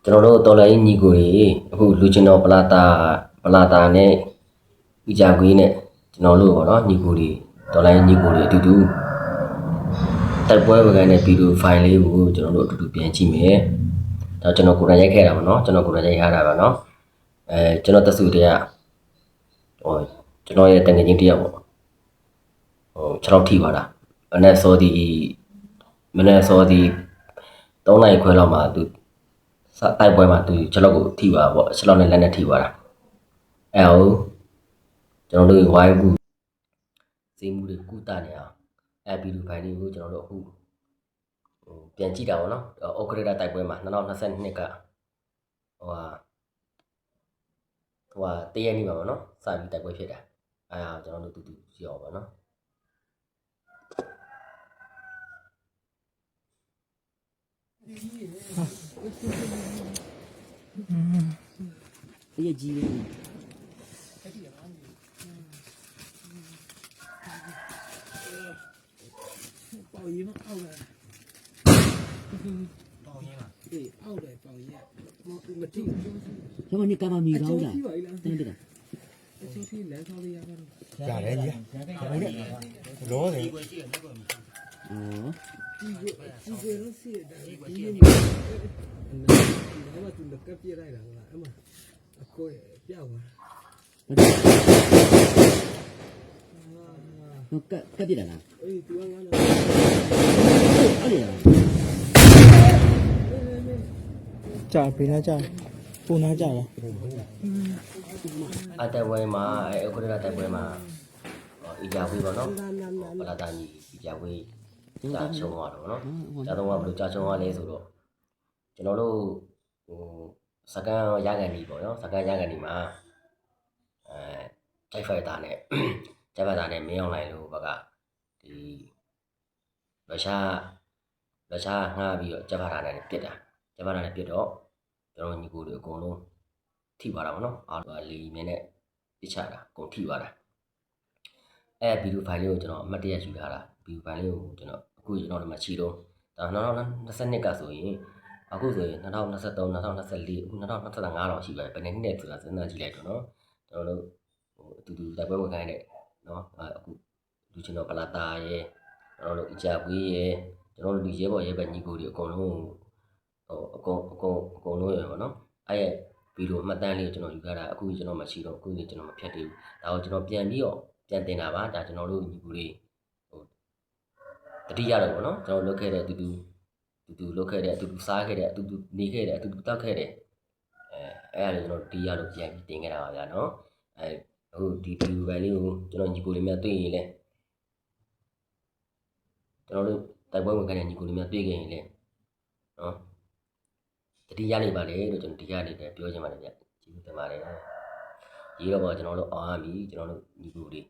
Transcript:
ကျွန်တော်တို့တော်လိုင်းညီကိုတွေအခုလူချင်းတော်ပလာတာနဲ့ဥကြကွေးနဲ့ကျွန်တော်တို့ပေါ့နော်ညီကိုတွေတော်လိုင်းညီကိုတွေအတူတူတိုက်ပွဲဝကန်နဲ့ဗီဒီယိုဖိုင်လေးကိုကျွန်တော်တို့အတူတူပြန်ကြည့်မယ်။ဒါကျွန်တော်ကိုယ်တိုင်ရိုက်ခဲ့တာပေါ့နော်ကျွန်တော်ကိုယ်တိုင်ရိုက်ထားတာပါနော်။ကျွန်တော်တက်စုတည်းကကျွန်တော်ရဲ့တငယ်ချင်းတယောက်ပေါ့6လောက်ထိပါလား။မနေ့စောဒီ3နိုင်ခွဲလောက်မှာသူတိုက်ပွဲမှာသူ6လောက်ကိုထိပါပေါ့6လောက်နဲ့လက်နဲ့ထိပါတာအဲဟိုကျွန်တော်တို့ဝိုင်းကူစေးမှုတွေကုတနေအောင်အဲဗီဒီယိုဖိုင်လေးကိုကျွန်တော်တို့အခုပြန်ကြည့်တာပေါ့နော်ဩခရဒတိုက်ပွဲမှာ2022ကတရက်နေ့မှာပေါ့နော်စပြီးတိုက်ပွဲဖြစ်တာအဲကျွန်တော်တို့တူကြည့်အောင်ပါနော်ये जी报音吗？报了。报音了。对，报的报音。我听。什么？你干嘛迷路了？真的。小区燃烧的呀？家来的，老的。哦。几个人写的？我真的隔壁来了，嘛，过表啊。隔壁来了。哎，对啊，哪里啊？家别那家，不那家了。တိုက်ပွဲမှာအခုတည်းကတိုက်ပွဲမှာအီဂျာဝေးပေါ့နော်ပလာတာကြီးအီဂျာဝေးကြာချုံသွားတော့နော်ကြာတော့ဘယ်လိုကြာချုံသွားလဲဆိုတော့ကျွန်တော်တို့စကန်ရကန်ဒီပေါ့နော်စကန်ရကန်ဒီမှာတိုက်ဖိုက်တာနဲ့မင်းအောင်လိုက်လို့ဘက်ကဒီရုရှားငှားပြီးတော့ဂျပန်တာနဲ့ပြစ်တာဂျပန်တာနဲ့ပြစ်တော့ကျွန်တော်ညီကိုတွေအကုန်လုံးထိပါတာပေါ့နော်အားလုံးလီမြင်းနဲ့ပြစ်ချတာအကုန်ထိပါတာအဲဗီဒီယိုဖိုင်လေးကိုကျွန်တော်အမှတ်တရယူထားတာဗီဒီယိုဖိုင်လေးကိုကျွန်တော်ဒီမှာချီတော့ဒါ2022ကဆိုရင်အခုဆိုရင်2023 2024အခု2025လောက်ရှိပါတယ်ဘယ်နှစ်နဲ့ဆိုတာစဉ်းစားကြည့်လိုက်တော့နော်ကျွန်တော်တို့အတူတူတိုက်ပွဲဝင်ခိုင်းတဲ့နော်အခုလူချင်းတော်ပလာတာရဲ့ကျွန်တော်တို့အကြပွေးရဲ့ကျွန်တော်တို့ဒီရဲဘော်ရဲဘက်ညီကိုတွေအကုန်လုံးအကုန်လုံးရပါတော့အဲ့ရဲ့ဗီဒီယိုမှတ်တမ်းလေးကိုကျွန်တော်ယူထားတာအခုကျွန်တော်မရှိတော့အခုကျွန်တော်မဖြတ်သေးဘူးဒါကိုကျွန်တော်ပြန်တင်တာပါဒါကျွန်တော်တို့ညီကိုတွေတတိယတော့ဗောနော်ကျွန်တော်လုပ်ခဲ့တဲ့အတူတူလုပ်ခဲ့တဲ့အတူတူစားခဲ့တဲ့အတူတူနေခဲ့တဲ့အတူတူတောက်ခဲ့တဲ့အဲ့ဒါလေးကျွန်တော်တတိယလို့ပြန်ပြီးတင်ခဲ့တာပါဗျာနော်အခုဒီဗီဒီယိုပိုင်းလေးကိုကျွန်တော်ညီကိုလေးများတွေ့ရင်လဲကျွန်တော်တို့တိုက်ပွဲဝင်ခဲ့တဲ့ညီကိုလေးများတွေ့ခဲ့ရင်လဲနော်တတိယနေပါလေလို့ကျွန်တော်ဒီကနေပြောချင်ပါတယ်ဗျကျေးဇူးတင်ပါတယ်ရေးတော့ဗောကျွန်တော်တို့အောင်ရပြီကျွန်တော်တို့ညီကိုလေး